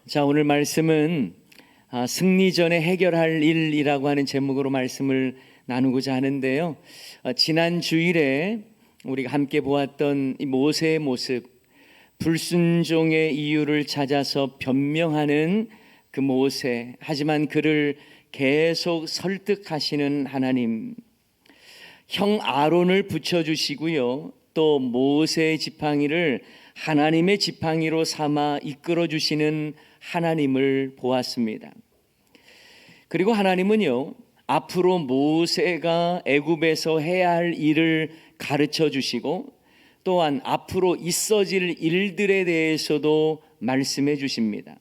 자, 오늘 말씀은 승리 전에 해결할 일이라고 하는 제목으로 말씀을 나누고자 하는데요. 지난 주일에 우리가 함께 보았던 이 모세의 모습, 불순종의 이유를 찾아서 변명하는 그 모세, 하지만 그를 계속 설득하시는 하나님, 형 아론을 붙여주시고요, 또 모세의 지팡이를 하나님의 지팡이로 삼아 이끌어 주시는 하나님을 보았습니다. 그리고 하나님은요, 앞으로 모세가 애굽에서 해야 할 일을 가르쳐 주시고 또한 앞으로 있어질 일들에 대해서도 말씀해 주십니다.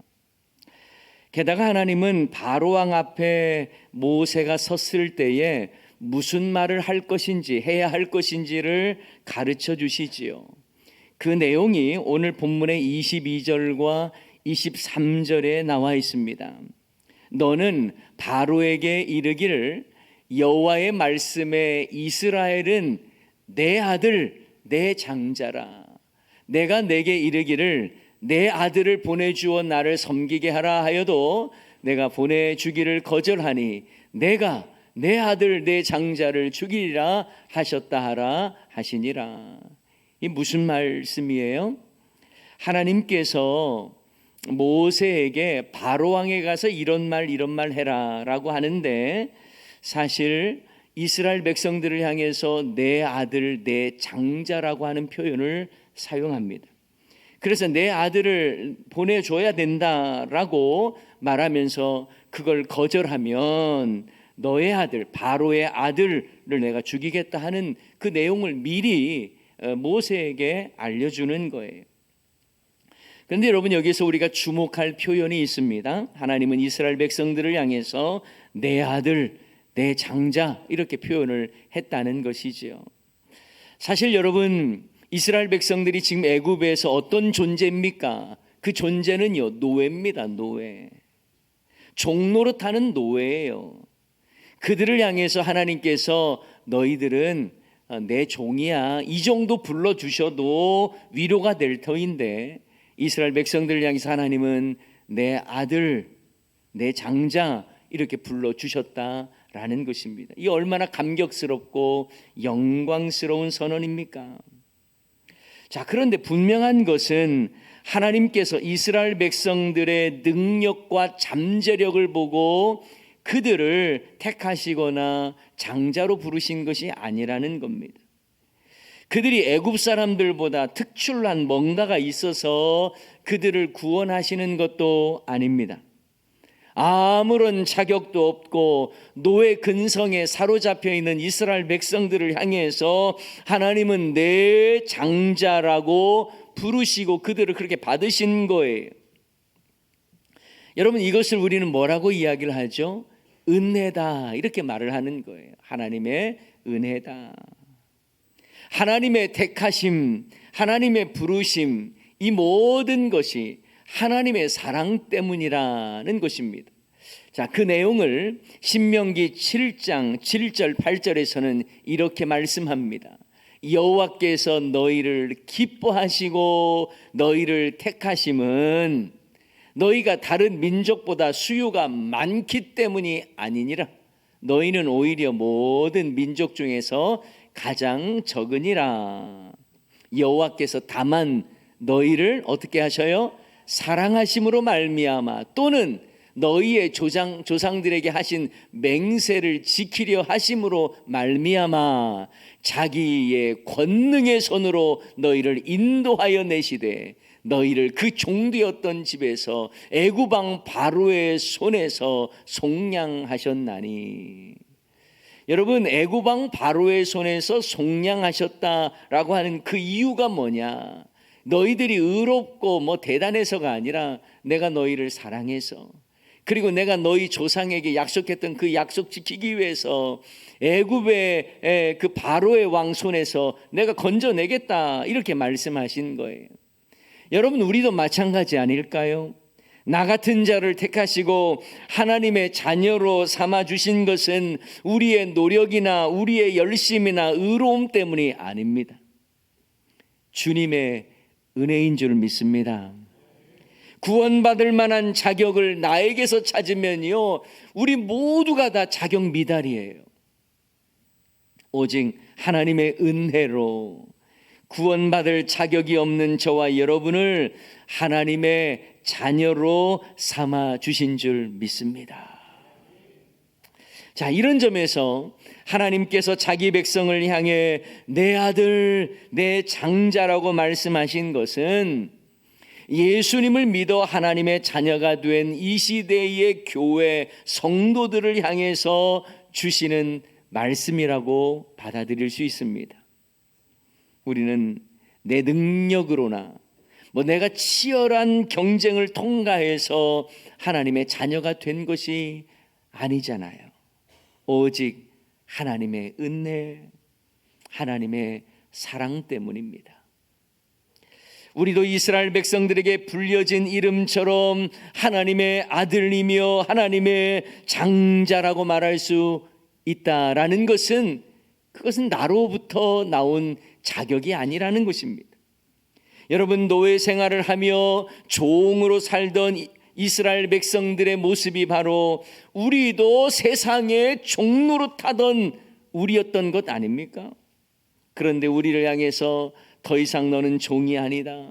게다가 하나님은 바로왕 앞에 모세가 섰을 때에 무슨 말을 할 것인지, 해야 할 것인지를 가르쳐 주시지요. 그 내용이 오늘 본문의 22절과 23절에 나와 있습니다. 너는 바로에게 이르기를 여호와의 말씀에 이스라엘은 내 아들 내 장자라. 내가 내게 이르기를 내 아들을 보내주어 나를 섬기게 하라 하여도 내가 보내주기를 거절하니 내가 내 아들 내 장자를 죽이리라 하셨다 하라 하시니라. 이 무슨 말씀이에요? 하나님께서 모세에게 바로왕에 가서 이런 말 해라 라고 하는데, 사실 이스라엘 백성들을 향해서 내 아들 내 장자라고 하는 표현을 사용합니다. 그래서 내 아들을 보내줘야 된다라고 말하면서 그걸 거절하면 너의 아들 바로의 아들을 내가 죽이겠다 하는 그 내용을 미리 모세에게 알려주는 거예요. 그런데 여러분, 여기서 우리가 주목할 표현이 있습니다. 하나님은 이스라엘 백성들을 향해서 내 아들, 내 장자 이렇게 표현을 했다는 것이지요. 사실 여러분, 이스라엘 백성들이 지금 애굽에서 어떤 존재입니까? 그 존재는요, 노예입니다. 노예. 종노릇하는 노예예요. 그들을 향해서 하나님께서 너희들은 내 종이야, 이 정도 불러주셔도 위로가 될 터인데, 이스라엘 백성들을 향해서 하나님은 내 아들, 내 장자 이렇게 불러주셨다라는 것입니다. 이 얼마나 감격스럽고 영광스러운 선언입니까? 자, 그런데 분명한 것은 하나님께서 이스라엘 백성들의 능력과 잠재력을 보고 그들을 택하시거나 장자로 부르신 것이 아니라는 겁니다. 그들이 애굽 사람들보다 특출난 뭔가가 있어서 그들을 구원하시는 것도 아닙니다. 아무런 자격도 없고 노예 근성에 사로잡혀 있는 이스라엘 백성들을 향해서 하나님은 내 장자라고 부르시고 그들을 그렇게 받으신 거예요. 여러분, 이것을 우리는 뭐라고 이야기를 하죠? 은혜다, 이렇게 말을 하는 거예요. 하나님의 은혜다. 하나님의 택하심, 하나님의 부르심, 이 모든 것이 하나님의 사랑 때문이라는 것입니다. 자, 그 내용을 신명기 7장 7절 8절에서는 이렇게 말씀합니다. 여호와께서 너희를 기뻐하시고 너희를 택하심은 너희가 다른 민족보다 수요가 많기 때문이 아니니라. 너희는 오히려 모든 민족 중에서 가장 적으니라. 여호와께서 다만 너희를 어떻게 하셔요? 사랑하심으로 말미암아 또는 너희의 조상들에게 하신 맹세를 지키려 하심으로 말미암아 자기의 권능의 손으로 너희를 인도하여 내시되 너희를 그 종되었던 집에서 애굽 왕 바로의 손에서 속량하셨나니. 여러분, 애굽 왕 바로의 손에서 속량하셨다라고 하는 그 이유가 뭐냐? 너희들이 의롭고 대단해서가 아니라 내가 너희를 사랑해서, 그리고 내가 너희 조상에게 약속했던 그 약속 지키기 위해서 애굽의 그 바로의 왕 손에서 내가 건져내겠다, 이렇게 말씀하신 거예요. 여러분, 우리도 마찬가지 아닐까요? 나 같은 자를 택하시고 하나님의 자녀로 삼아주신 것은 우리의 노력이나 우리의 열심이나 의로움 때문이 아닙니다. 주님의 은혜인 줄 믿습니다. 구원받을 만한 자격을 나에게서 찾으면요, 우리 모두가 다 자격 미달이에요. 오직 하나님의 은혜로 구원받을 자격이 없는 저와 여러분을 하나님의 자녀로 삼아 주신 줄 믿습니다. 자, 이런 점에서 하나님께서 자기 백성을 향해 내 아들, 내 장자라고 말씀하신 것은 예수님을 믿어 하나님의 자녀가 된 이 시대의 교회 성도들을 향해서 주시는 말씀이라고 받아들일 수 있습니다. 우리는 내 능력으로나 내가 치열한 경쟁을 통과해서 하나님의 자녀가 된 것이 아니잖아요. 오직 하나님의 은혜, 하나님의 사랑 때문입니다. 우리도 이스라엘 백성들에게 불려진 이름처럼 하나님의 아들이며 하나님의 장자라고 말할 수 있다라는 것은, 그것은 나로부터 나온 자격이 아니라는 것입니다. 여러분, 노예 생활을 하며 종으로 살던 이스라엘 백성들의 모습이 바로 우리도 세상의 종로로 타던 우리였던 것 아닙니까? 그런데 우리를 향해서 더 이상 너는 종이 아니다,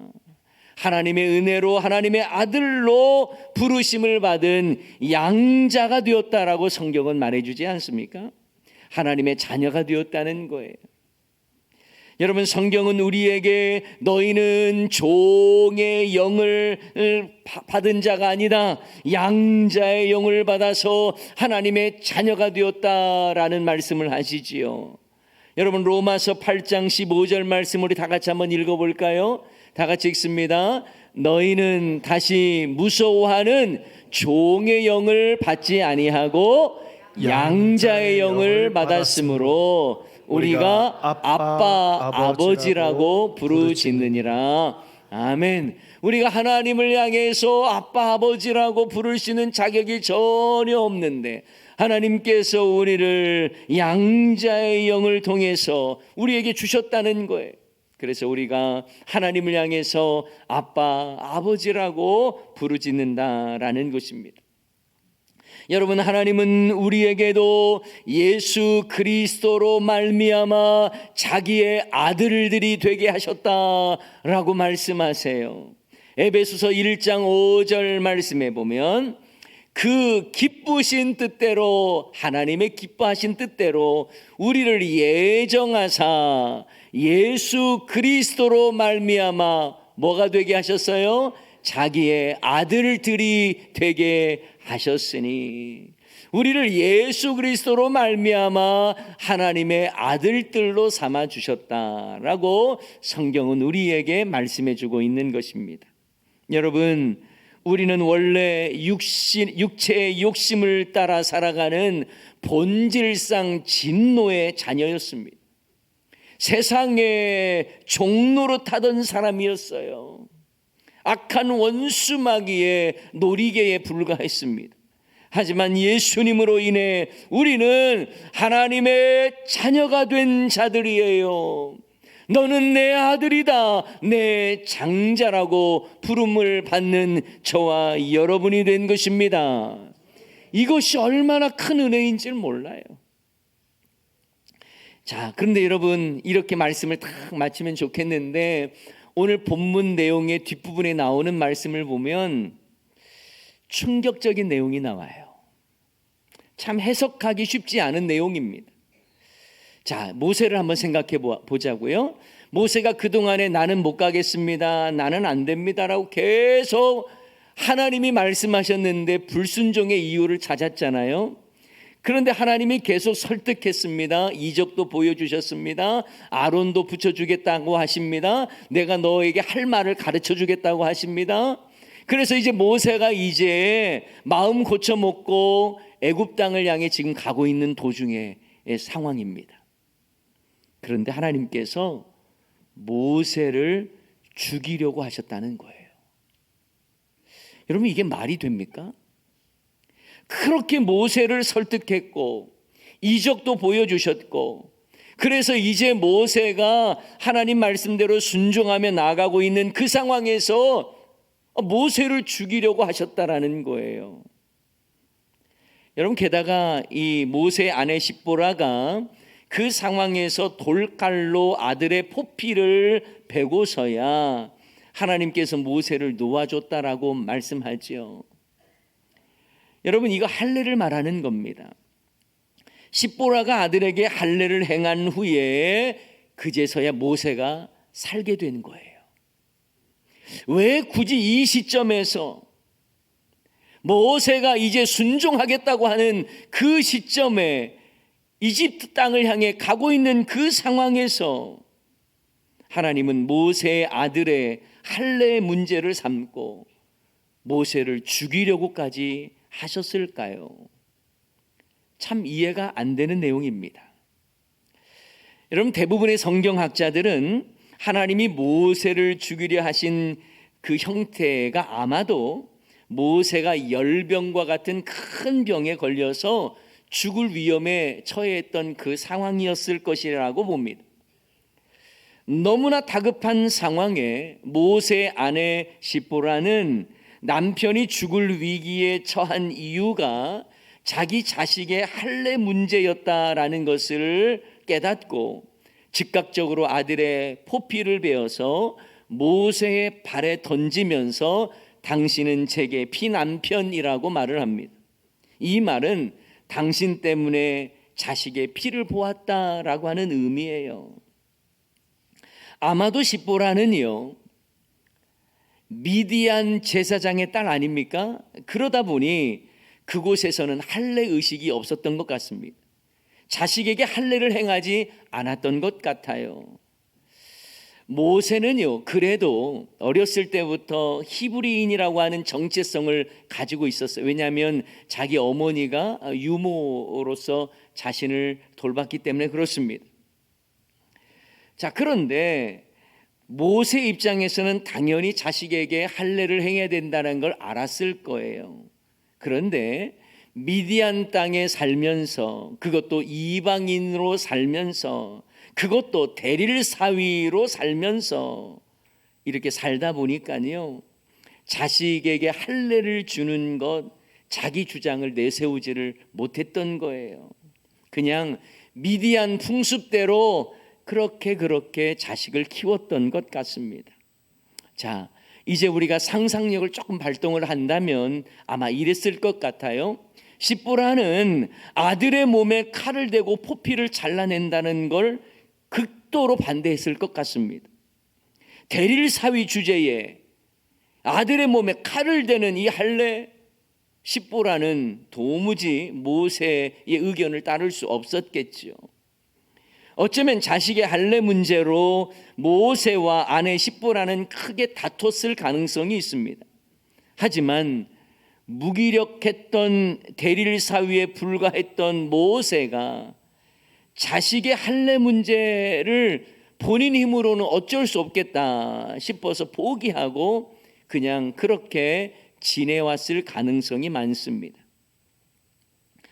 하나님의 은혜로 하나님의 아들로 부르심을 받은 양자가 되었다라고 성경은 말해주지 않습니까? 하나님의 자녀가 되었다는 거예요. 여러분, 성경은 우리에게 너희는 종의 영을 받은 자가 아니다, 양자의 영을 받아서 하나님의 자녀가 되었다라는 말씀을 하시지요. 여러분, 로마서 8장 15절 말씀 우리 다 같이 한번 읽어볼까요? 다 같이 읽습니다. 너희는 다시 무서워하는 종의 영을 받지 아니하고 양자의 영을 받았으므로 우리가 아빠, 아버지라고 부르짖느니라. 아멘. 우리가 하나님을 향해서 아빠, 아버지라고 부를 수 있는 자격이 전혀 없는데 하나님께서 우리를 양자의 영을 통해서 우리에게 주셨다는 거예요. 그래서 우리가 하나님을 향해서 아빠, 아버지라고 부르짖는다라는 것입니다. 여러분, 하나님은 우리에게도 예수 그리스도로 말미암아 자기의 아들들이 되게 하셨다라고 말씀하세요. 에베소서 1장 5절 말씀에 보면 그 기쁘신 뜻대로, 하나님의 기뻐하신 뜻대로 우리를 예정하사 예수 그리스도로 말미암아 뭐가 되게 하셨어요? 자기의 아들들이 되게 하셨으니, 우리를 예수 그리스도로 말미암아 하나님의 아들들로 삼아 주셨다라고 성경은 우리에게 말씀해 주고 있는 것입니다. 여러분, 우리는 원래 육체의 욕심을 따라 살아가는 본질상 진노의 자녀였습니다. 세상의 종로로 타던 사람이었어요. 악한 원수마귀의 놀이개에 불과했습니다. 하지만 예수님으로 인해 우리는 하나님의 자녀가 된 자들이에요. 너는 내 아들이다, 내 장자라고 부름을 받는 저와 여러분이 된 것입니다. 이것이 얼마나 큰 은혜인지를 몰라요. 자, 그런데 여러분, 이렇게 말씀을 딱 마치면 좋겠는데 오늘 본문 내용의 뒷부분에 나오는 말씀을 보면 충격적인 내용이 나와요. 참 해석하기 쉽지 않은 내용입니다. 자, 모세를 한번 생각해 보자고요. 모세가 그동안에 나는 못 가겠습니다, 나는 안 됩니다라고 계속 하나님이 말씀하셨는데 불순종의 이유를 찾았잖아요. 그런데 하나님이 계속 설득했습니다. 이적도 보여주셨습니다. 아론도 붙여주겠다고 하십니다. 내가 너에게 할 말을 가르쳐주겠다고 하십니다. 그래서 이제 모세가 이제 마음 고쳐먹고 애굽 땅을 향해 지금 가고 있는 도중의 상황입니다. 그런데 하나님께서 모세를 죽이려고 하셨다는 거예요. 여러분, 이게 말이 됩니까? 그렇게 모세를 설득했고 이적도 보여주셨고, 그래서 이제 모세가 하나님 말씀대로 순종하며 나아가고 있는 그 상황에서 모세를 죽이려고 하셨다라는 거예요. 여러분, 게다가 이 모세의 아내 십보라가 그 상황에서 돌칼로 아들의 포피를 베고서야 하나님께서 모세를 놓아줬다라고 말씀하지요. 여러분, 이거 할례를 말하는 겁니다. 십보라가 아들에게 할례를 행한 후에 그제서야 모세가 살게 된 거예요. 왜 굳이 이 시점에서, 모세가 이제 순종하겠다고 하는 그 시점에, 이집트 땅을 향해 가고 있는 그 상황에서 하나님은 모세의 아들의 할례 문제를 삼고 모세를 죽이려고까지 하셨을까요? 참 이해가 안 되는 내용입니다. 여러분, 대부분의 성경학자들은 하나님이 모세를 죽이려 하신 그 형태가 아마도 모세가 열병과 같은 큰 병에 걸려서 죽을 위험에 처해있던 그 상황이었을 것이라고 봅니다. 너무나 다급한 상황에 모세의 아내 십보라는 남편이 죽을 위기에 처한 이유가 자기 자식의 할례 문제였다라는 것을 깨닫고 즉각적으로 아들의 포피를 베어서 모세의 발에 던지면서 당신은 제게 피남편이라고 말을 합니다. 이 말은 당신 때문에 자식의 피를 보았다라고 하는 의미예요. 아마도 십보라는요, 미디안 제사장의 딸 아닙니까? 그러다 보니 그곳에서는 할례 의식이 없었던 것 같습니다. 자식에게 할례를 행하지 않았던 것 같아요. 모세는요, 그래도 어렸을 때부터 히브리인이라고 하는 정체성을 가지고 있었어요. 왜냐하면 자기 어머니가 유모로서 자신을 돌봤기 때문에 그렇습니다. 자, 그런데 모세 입장에서는 당연히 자식에게 할례를 행해야 된다는 걸 알았을 거예요. 그런데 미디안 땅에 살면서, 그것도 이방인으로 살면서, 그것도 대릴 사위로 살면서 이렇게 살다 보니까요, 자식에게 할례를 주는 것, 자기 주장을 내세우지를 못했던 거예요. 그냥 미디안 풍습대로 그렇게 자식을 키웠던 것 같습니다. 자, 이제 우리가 상상력을 조금 발동을 한다면 아마 이랬을 것 같아요. 십보라는 아들의 몸에 칼을 대고 포피를 잘라낸다는 걸 극도로 반대했을 것 같습니다. 대릴 사위 주제에 아들의 몸에 칼을 대는 이 할례, 십보라는 도무지 모세의 의견을 따를 수 없었겠죠. 어쩌면 자식의 할례 문제로 모세와 아내 십보라는 크게 다퉜을 가능성이 있습니다. 하지만 무기력했던 대릴 사위에 불과했던 모세가 자식의 할례 문제를 본인 힘으로는 어쩔 수 없겠다 싶어서 포기하고 그냥 그렇게 지내왔을 가능성이 많습니다.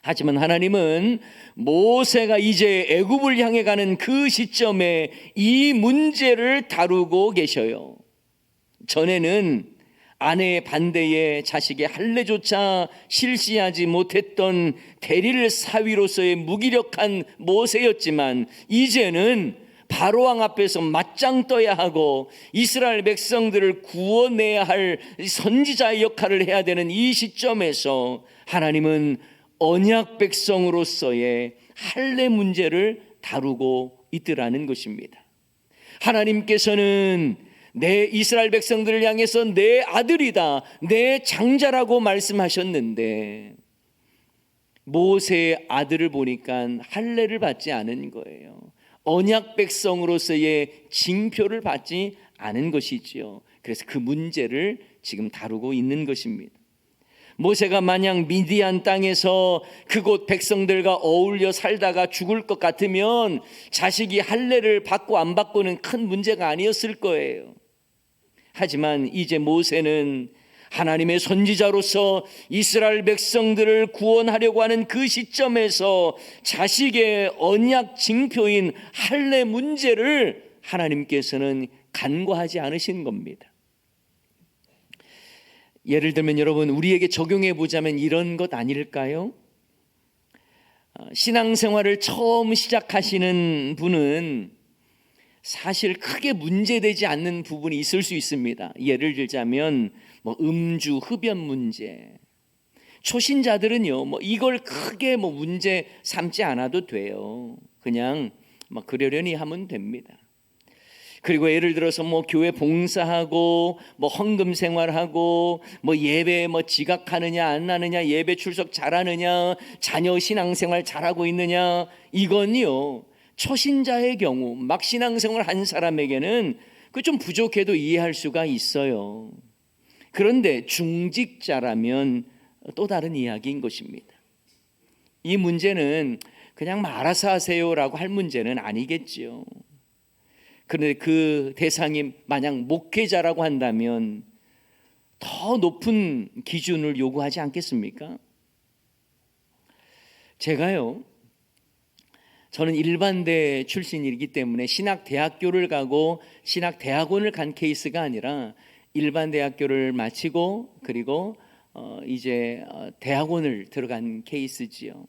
하지만 하나님은 모세가 이제 애굽을 향해 가는 그 시점에 이 문제를 다루고 계셔요. 전에는 아내의 반대에 자식의 할례조차 실시하지 못했던 대릴 사위로서의 무기력한 모세였지만 이제는 바로왕 앞에서 맞짱 떠야 하고 이스라엘 백성들을 구원해야 할 선지자의 역할을 해야 되는 이 시점에서 하나님은 언약 백성으로서의 할례 문제를 다루고 있더라는 것입니다. 하나님께서는 내 이스라엘 백성들을 향해서 내 아들이다, 내 장자라고 말씀하셨는데 모세의 아들을 보니까 할례를 받지 않은 거예요. 언약 백성으로서의 징표를 받지 않은 것이지요. 그래서 그 문제를 지금 다루고 있는 것입니다. 모세가 만약 미디안 땅에서 그곳 백성들과 어울려 살다가 죽을 것 같으면 자식이 할례를 받고 안 받고는 큰 문제가 아니었을 거예요. 하지만 이제 모세는 하나님의 선지자로서 이스라엘 백성들을 구원하려고 하는 그 시점에서 자식의 언약 징표인 할례 문제를 하나님께서는 간과하지 않으신 겁니다. 예를 들면 여러분, 우리에게 적용해 보자면 이런 것 아닐까요? 신앙생활을 처음 시작하시는 분은 사실 크게 문제되지 않는 부분이 있을 수 있습니다. 예를 들자면 음주, 흡연 문제. 초신자들은요, 이걸 크게 문제 삼지 않아도 돼요. 그냥 그러려니 하면 됩니다. 그리고 예를 들어서 교회 봉사하고 헌금 생활하고 예배 지각하느냐 안 하느냐, 예배 출석 잘하느냐, 자녀 신앙생활 잘하고 있느냐, 이건요 초신자의 경우 막 신앙생활 한 사람에게는 그 좀 부족해도 이해할 수가 있어요. 그런데 중직자라면 또 다른 이야기인 것입니다. 이 문제는 그냥 알아서 하세요라고 할 문제는 아니겠지요. 그런데 그 대상이 만약 목회자라고 한다면 더 높은 기준을 요구하지 않겠습니까? 저는 일반대 출신이기 때문에 신학대학교를 가고 신학대학원을 간 케이스가 아니라 일반대학교를 마치고 그리고 이제 대학원을 들어간 케이스지요.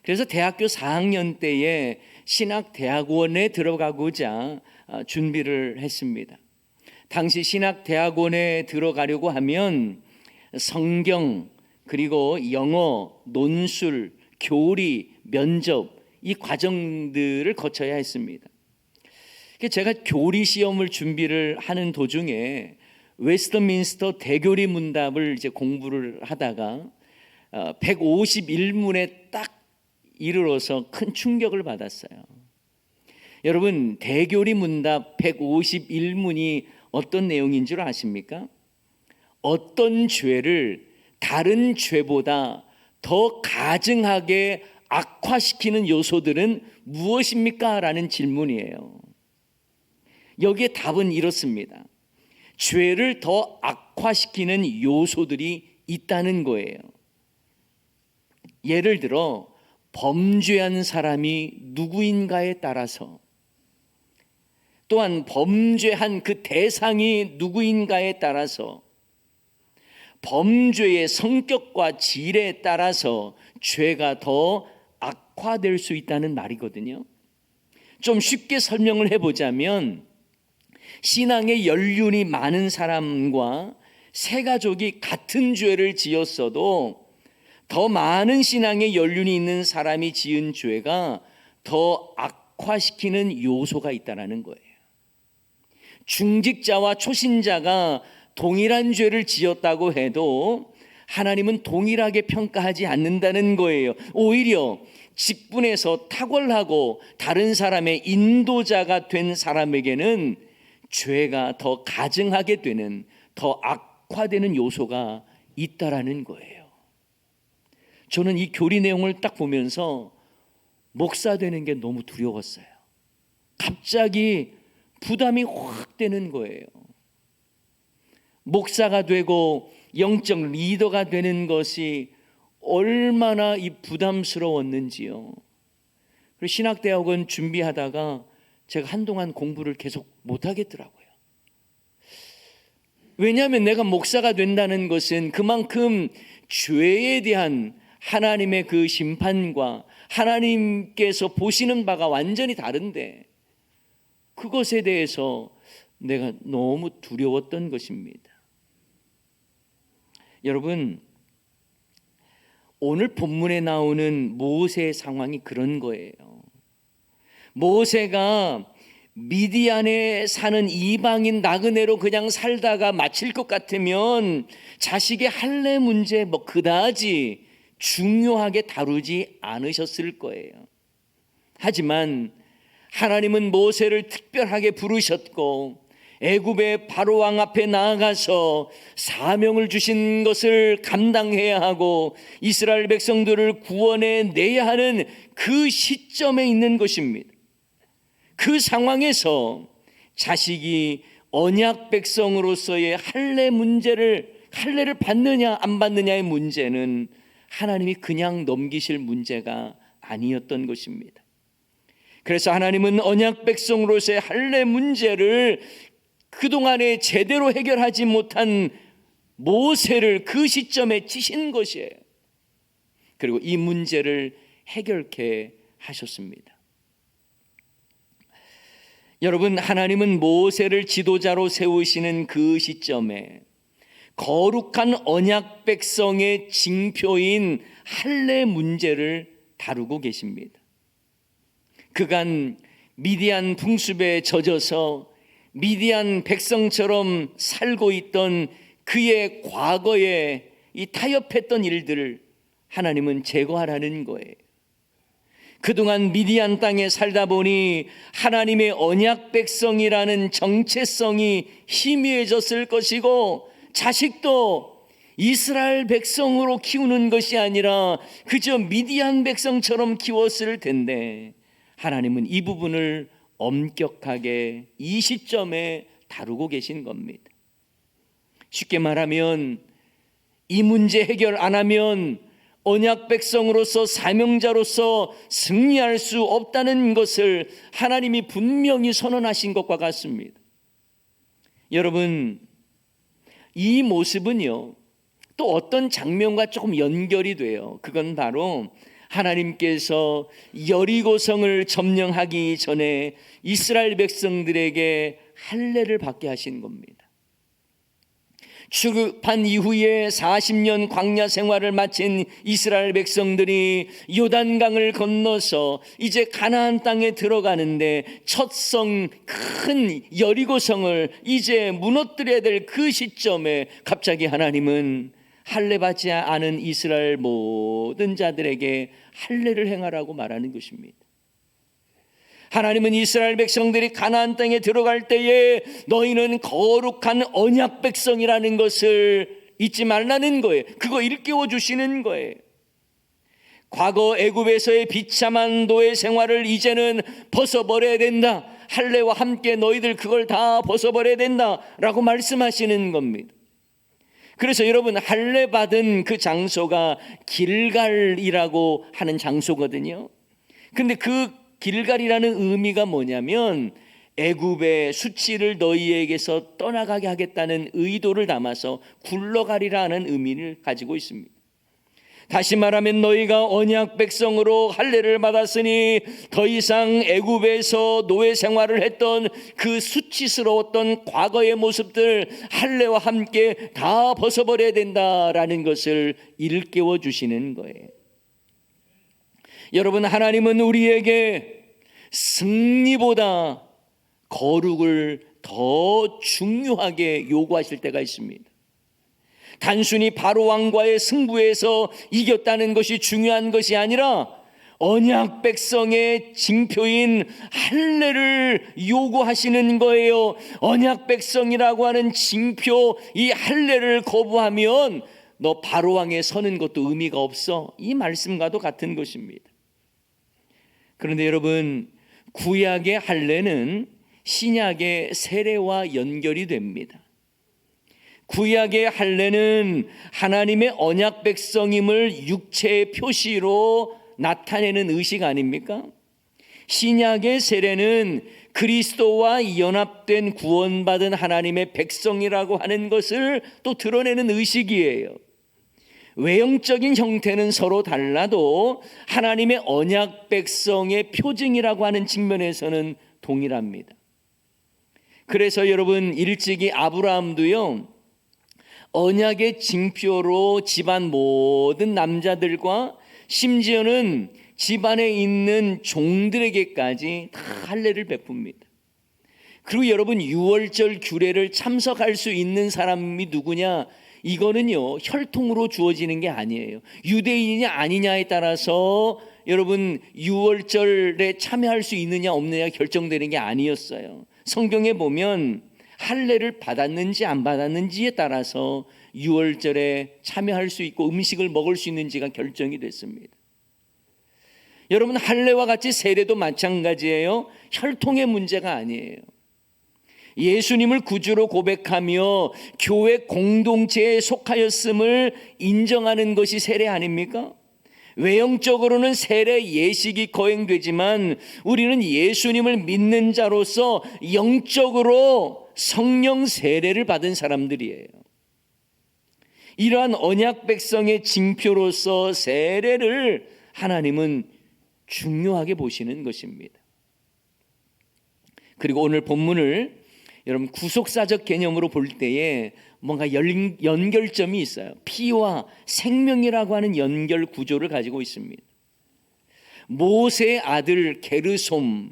그래서 대학교 4학년 때에 신학대학원에 들어가고자 준비를 했습니다. 당시 신학대학원에 들어가려고 하면 성경, 그리고 영어, 논술, 교리, 면접, 이 과정들을 거쳐야 했습니다. 제가 교리 시험을 준비를 하는 도중에 웨스트민스터 대교리 문답을 이제 공부를 하다가 151문에 딱 이르러서 큰 충격을 받았어요. 여러분, 대교리 문답 151문이 어떤 내용인 줄 아십니까? 어떤 죄를 다른 죄보다 더 가증하게 악화시키는 요소들은 무엇입니까? 라는 질문이에요. 여기에 답은 이렇습니다. 죄를 더 악화시키는 요소들이 있다는 거예요. 예를 들어 범죄한 사람이 누구인가에 따라서, 또한 범죄한 그 대상이 누구인가에 따라서, 범죄의 성격과 질에 따라서 죄가 더 악화될 수 있다는 말이거든요. 좀 쉽게 설명을 해보자면 신앙의 연륜이 많은 사람과 세 가족이 같은 죄를 지었어도 더 많은 신앙의 연륜이 있는 사람이 지은 죄가 더 악화시키는 요소가 있다는 거예요. 중직자와 초신자가 동일한 죄를 지었다고 해도 하나님은 동일하게 평가하지 않는다는 거예요. 오히려 직분에서 탁월하고 다른 사람의 인도자가 된 사람에게는 죄가 더 가증하게 되는, 더 악화되는 요소가 있다라는 거예요. 저는 이 교리 내용을 딱 보면서 목사 되는 게 너무 두려웠어요. 갑자기 부담이 확 되는 거예요. 목사가 되고 영적 리더가 되는 것이 얼마나 이 부담스러웠는지요. 그리고 신학대학원 준비하다가 제가 한동안 공부를 계속 못하겠더라고요. 왜냐하면 내가 목사가 된다는 것은 그만큼 죄에 대한 하나님의 그 심판과 하나님께서 보시는 바가 완전히 다른데, 그것에 대해서 내가 너무 두려웠던 것입니다. 여러분, 오늘 본문에 나오는 모세의 상황이 그런 거예요. 모세가 미디안에 사는 이방인 나그네로 그냥 살다가 마칠 것 같으면 자식의 할례 문제 그다지 중요하게 다루지 않으셨을 거예요. 하지만 하나님은 모세를 특별하게 부르셨고 애굽의 바로왕 앞에 나아가서 사명을 주신 것을 감당해야 하고 이스라엘 백성들을 구원해 내야 하는 그 시점에 있는 것입니다. 그 상황에서 자식이 언약 백성으로서의 할례를 받느냐 안 받느냐의 문제는 하나님이 그냥 넘기실 문제가 아니었던 것입니다. 그래서 하나님은 언약 백성으로서의 할례 문제를 그동안에 제대로 해결하지 못한 모세를 그 시점에 치신 것이에요. 그리고 이 문제를 해결케 하셨습니다. 여러분, 하나님은 모세를 지도자로 세우시는 그 시점에 거룩한 언약 백성의 징표인 할례 문제를 다루고 계십니다. 그간 미디안 풍습에 젖어서 미디안 백성처럼 살고 있던 그의 과거에 이 타협했던 일들을 하나님은 제거하라는 거예요. 그동안 미디안 땅에 살다 보니 하나님의 언약 백성이라는 정체성이 희미해졌을 것이고, 자식도 이스라엘 백성으로 키우는 것이 아니라 그저 미디안 백성처럼 키웠을 텐데, 하나님은 이 부분을 엄격하게 이 시점에 다루고 계신 겁니다. 쉽게 말하면 이 문제 해결 안 하면 언약 백성으로서 사명자로서 승리할 수 없다는 것을 하나님이 분명히 선언하신 것과 같습니다. 여러분, 이 모습은요, 또 어떤 장면과 조금 연결이 돼요. 그건 바로 하나님께서 여리고성을 점령하기 전에 이스라엘 백성들에게 할례를 받게 하신 겁니다. 출애굽한 이후에 40년 광야 생활을 마친 이스라엘 백성들이 요단강을 건너서 이제 가나안 땅에 들어가는데 첫 성 큰 여리고성을 이제 무너뜨려야 될 그 시점에 갑자기 하나님은 할례 받지 않은 이스라엘 모든 자들에게 할례를 행하라고 말하는 것입니다. 하나님은 이스라엘 백성들이 가나안 땅에 들어갈 때에 너희는 거룩한 언약 백성이라는 것을 잊지 말라는 거예요. 그거 일깨워 주시는 거예요. 과거 애굽에서의 비참한 노예 생활을 이제는 벗어버려야 된다. 할례와 함께 너희들 그걸 다 벗어버려야 된다라고 말씀하시는 겁니다. 그래서 여러분, 할례 받은 그 장소가 길갈이라고 하는 장소거든요. 근데 그 길갈이라는 의미가 뭐냐면 애굽의 수치를 너희에게서 떠나가게 하겠다는 의도를 담아서 굴러가리라는 의미를 가지고 있습니다. 다시 말하면 너희가 언약 백성으로 할례를 받았으니 더 이상 애굽에서 노예 생활을 했던 그 수치스러웠던 과거의 모습들 할례와 함께 다 벗어버려야 된다라는 것을 일깨워 주시는 거예요. 여러분, 하나님은 우리에게 승리보다 거룩을 더 중요하게 요구하실 때가 있습니다. 단순히 바로왕과의 승부에서 이겼다는 것이 중요한 것이 아니라 언약 백성의 징표인 할례를 요구하시는 거예요. 언약 백성이라고 하는 징표, 이 할례를 거부하면 너 바로왕에 서는 것도 의미가 없어, 이 말씀과도 같은 것입니다. 그런데 여러분, 구약의 할례는 신약의 세례와 연결이 됩니다. 구약의 할례는 하나님의 언약 백성임을 육체의 표시로 나타내는 의식 아닙니까? 신약의 세례는 그리스도와 연합된 구원받은 하나님의 백성이라고 하는 것을 또 드러내는 의식이에요. 외형적인 형태는 서로 달라도 하나님의 언약 백성의 표징이라고 하는 측면에서는 동일합니다. 그래서 여러분, 일찍이 아브라함도요, 언약의 징표로 집안 모든 남자들과 심지어는 집안에 있는 종들에게까지 다 할례를 베풉니다. 그리고 여러분, 유월절 규례를 참석할 수 있는 사람이 누구냐? 이거는요, 혈통으로 주어지는 게 아니에요. 유대인이냐 아니냐에 따라서 여러분, 유월절에 참여할 수 있느냐 없느냐 결정되는 게 아니었어요. 성경에 보면 할례를 받았는지 안 받았는지에 따라서 유월절에 참여할 수 있고 음식을 먹을 수 있는지가 결정이 됐습니다. 여러분, 할례와 같이 세례도 마찬가지예요. 혈통의 문제가 아니에요. 예수님을 구주로 고백하며 교회 공동체에 속하였음을 인정하는 것이 세례 아닙니까? 외형적으로는 세례 예식이 거행되지만 우리는 예수님을 믿는 자로서 영적으로 성령 세례를 받은 사람들이에요. 이러한 언약 백성의 징표로서 세례를 하나님은 중요하게 보시는 것입니다. 그리고 오늘 본문을 여러분 구속사적 개념으로 볼 때에 뭔가 연결점이 있어요. 피와 생명이라고 하는 연결 구조를 가지고 있습니다. 모세의 아들 게르솜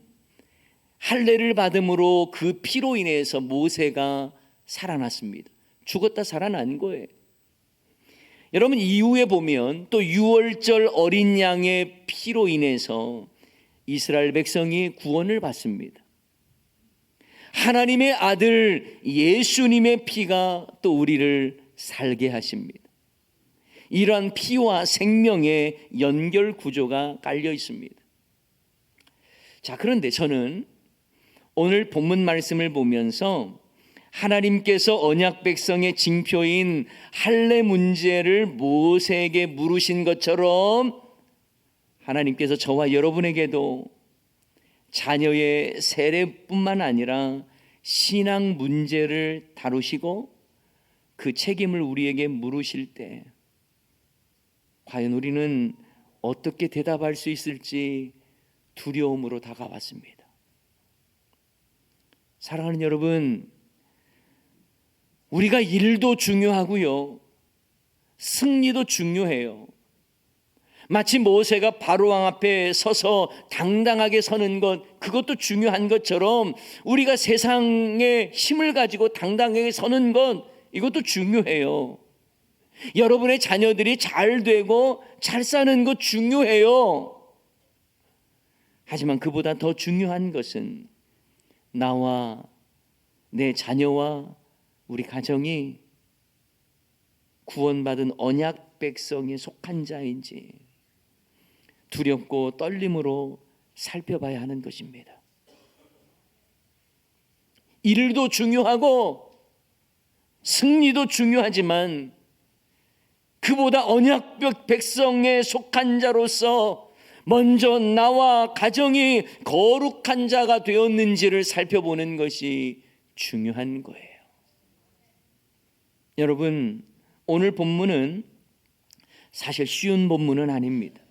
할례를 받음으로 그 피로 인해서 모세가 살아났습니다. 죽었다 살아난 거예요. 여러분 이후에 보면 또 유월절 어린 양의 피로 인해서 이스라엘 백성이 구원을 받습니다. 하나님의 아들 예수님의 피가 또 우리를 살게 하십니다. 이러한 피와 생명의 연결 구조가 깔려 있습니다. 자, 그런데 저는 오늘 본문 말씀을 보면서 하나님께서 언약 백성의 징표인 할례 문제를 모세에게 물으신 것처럼 하나님께서 저와 여러분에게도 자녀의 세례뿐만 아니라 신앙 문제를 다루시고 그 책임을 우리에게 물으실 때 과연 우리는 어떻게 대답할 수 있을지 두려움으로 다가왔습니다. 사랑하는 여러분, 우리가 일도 중요하고요, 승리도 중요해요. 마치 모세가 바로왕 앞에 서서 당당하게 서는 것, 그것도 중요한 것처럼 우리가 세상에 힘을 가지고 당당하게 서는 것, 이것도 중요해요. 여러분의 자녀들이 잘 되고 잘 사는 것 중요해요. 하지만 그보다 더 중요한 것은 나와 내 자녀와 우리 가정이 구원받은 언약 백성에 속한 자인지 두렵고 떨림으로 살펴봐야 하는 것입니다. 일도 중요하고 승리도 중요하지만 그보다 언약 백성에 속한 자로서 먼저 나와 가정이 거룩한 자가 되었는지를 살펴보는 것이 중요한 거예요. 여러분, 오늘 본문은 사실 쉬운 본문은 아닙니다.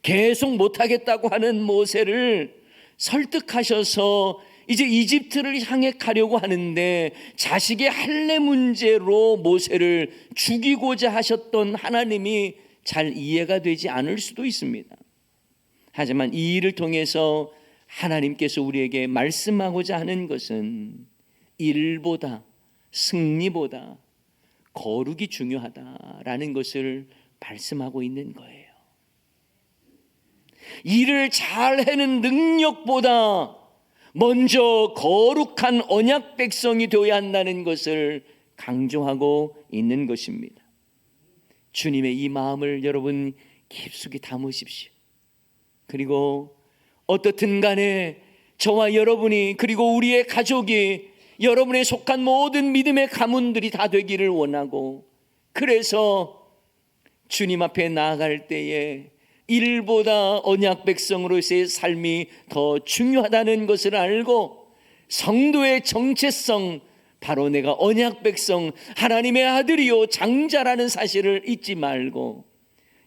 계속 못하겠다고 하는 모세를 설득하셔서 이제 이집트를 향해 가려고 하는데 자식의 할례 문제로 모세를 죽이고자 하셨던 하나님이 잘 이해가 되지 않을 수도 있습니다. 하지만 이 일을 통해서 하나님께서 우리에게 말씀하고자 하는 것은 일보다 승리보다 거룩이 중요하다라는 것을 말씀하고 있는 거예요. 일을 잘 해는 능력보다 먼저 거룩한 언약 백성이 되어야 한다는 것을 강조하고 있는 것입니다. 주님의 이 마음을 여러분 깊숙이 담으십시오. 그리고 어떻든 간에 저와 여러분이 그리고 우리의 가족이 여러분의 속한 모든 믿음의 가문들이 다 되기를 원하고, 그래서 주님 앞에 나아갈 때에 일보다 언약 백성으로서의 삶이 더 중요하다는 것을 알고 성도의 정체성, 바로 내가 언약 백성 하나님의 아들이요 장자라는 사실을 잊지 말고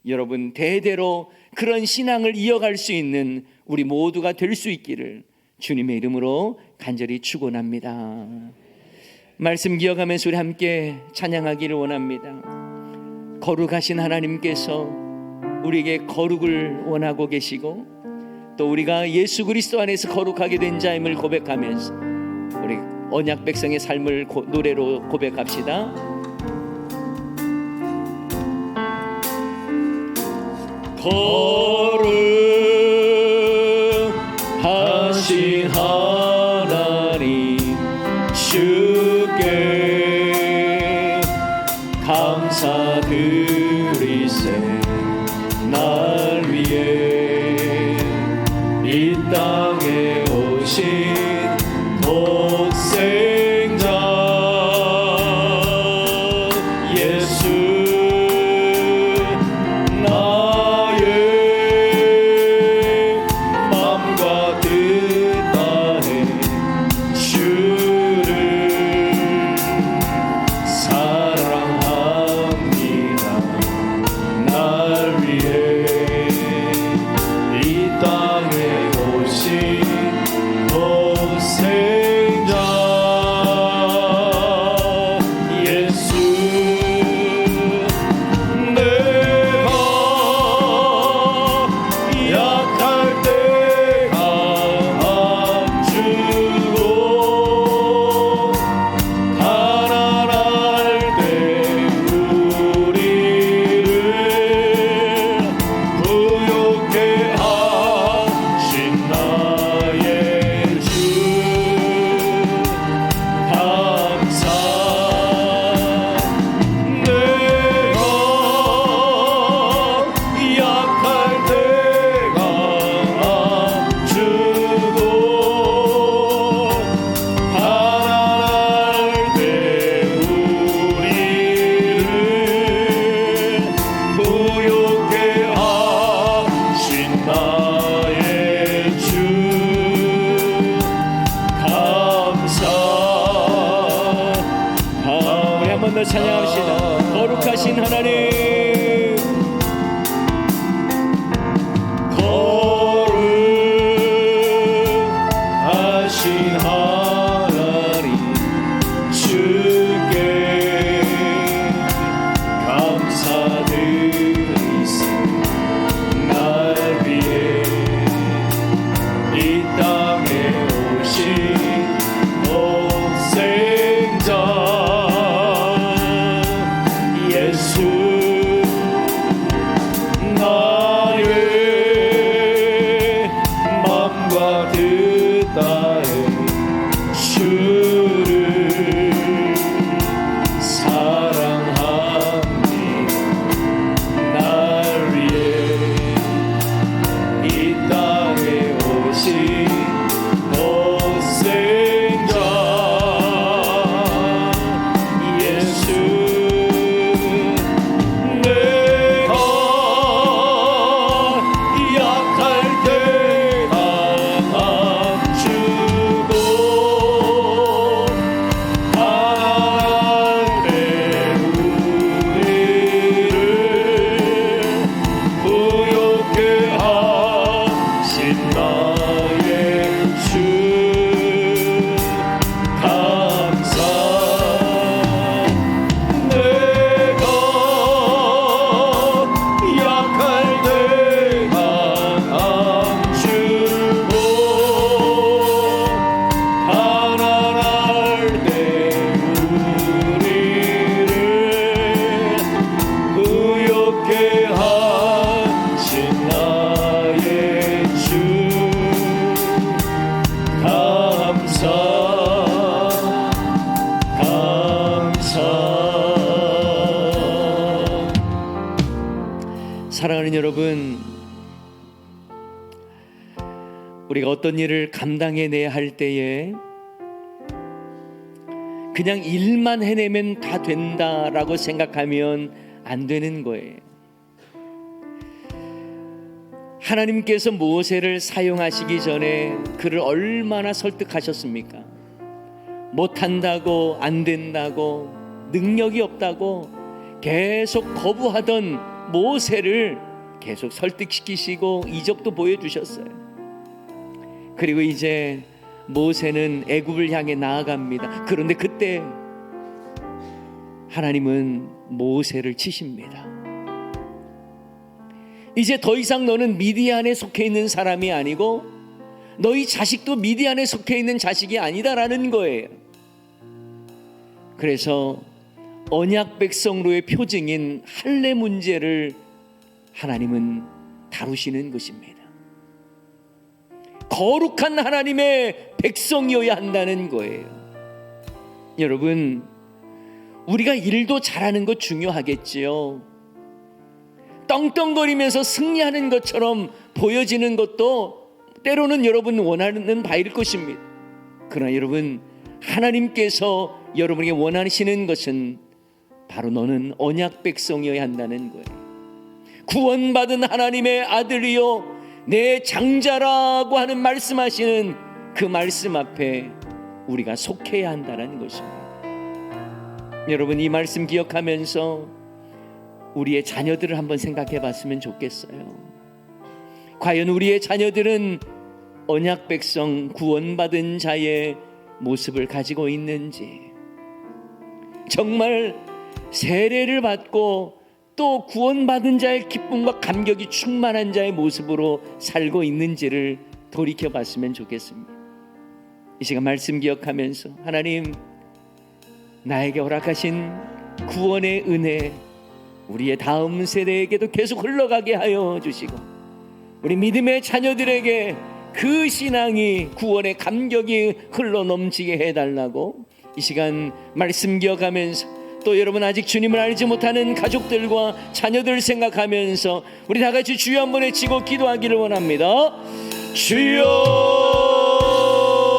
여러분 대대로 그런 신앙을 이어갈 수 있는 우리 모두가 될 수 있기를 주님의 이름으로 간절히 축원합니다. 말씀 기억하면서 우리 함께 찬양하기를 원합니다. 거룩하신 하나님께서 우리에게 거룩을 원하고 계시고 또 우리가 예수 그리스도 안에서 거룩하게 된 자임을 고백하면서 우리 언약 백성의 삶을 노래로 고백합시다. 거룩하신 하나님 주께 감사드리세. 날 위해 이 땅에 오신 독생자 예수, 나의 맘과 뜻 다해 주를 사랑하리. 하나님, 거룩하신 하나님, 주께 감사드리세. 날 위해 이 땅에 오신 독생자 예수, 나의 맘과 뜻 다해 주를 사랑하니 날 위해 이 땅에 오신 독생자 예수, 내가 약할 때 강함 주고 강할 때 우리를 부욕해 하신 나의 주 감사. 내가 약할 때 강함 주고 가난할 때 우리를 부욕해 하신 나의 주 감사 감사. 사랑하는 여러분, 우리가 어떤 일을 감당해내야 할 때에 그냥 일만 해내면 다 된다라고 생각하면 안 되는 거예요. 하나님께서 모세를 사용하시기 전에 그를 얼마나 설득하셨습니까? 못한다고, 안 된다고, 능력이 없다고 계속 거부하던 모세를 계속 설득시키시고 이적도 보여주셨어요. 그리고 이제 모세는 애굽을 향해 나아갑니다. 그런데 그때 하나님은 모세를 치십니다. 이제 더 이상 너는 미디안에 속해 있는 사람이 아니고 너희 자식도 미디안에 속해 있는 자식이 아니다라는 거예요. 그래서 언약 백성로의 표징인 할례 문제를 하나님은 다루시는 것입니다. 거룩한 하나님의 백성이어야 한다는 거예요. 여러분, 우리가 일도 잘하는 것 중요하겠지요. 떵떵거리면서 승리하는 것처럼 보여지는 것도 때로는 여러분 원하는 바일 것입니다. 그러나 여러분, 하나님께서 여러분에게 원하시는 것은 바로 너는 언약 백성이어야 한다는 거예요. 구원받은 하나님의 아들이요 내 장자라고 하는 말씀하시는 그 말씀 앞에 우리가 속해야 한다는 것입니다. 여러분, 이 말씀 기억하면서 우리의 자녀들을 한번 생각해 봤으면 좋겠어요. 과연 우리의 자녀들은 언약 백성 구원받은 자의 모습을 가지고 있는지, 정말 세례를 받고 또 구원받은 자의 기쁨과 감격이 충만한 자의 모습으로 살고 있는지를 돌이켜 봤으면 좋겠습니다. 이 시간 말씀 기억하면서 하나님, 나에게 허락하신 구원의 은혜 우리의 다음 세대에게도 계속 흘러가게 하여 주시고, 우리 믿음의 자녀들에게 그 신앙이, 구원의 감격이 흘러 넘치게 해달라고 이 시간 말씀 기억하면서, 또 여러분 아직 주님을 알지 못하는 가족들과 자녀들 생각하면서 우리 다 같이 주여 한번 외치고 기도하기를 원합니다. 주여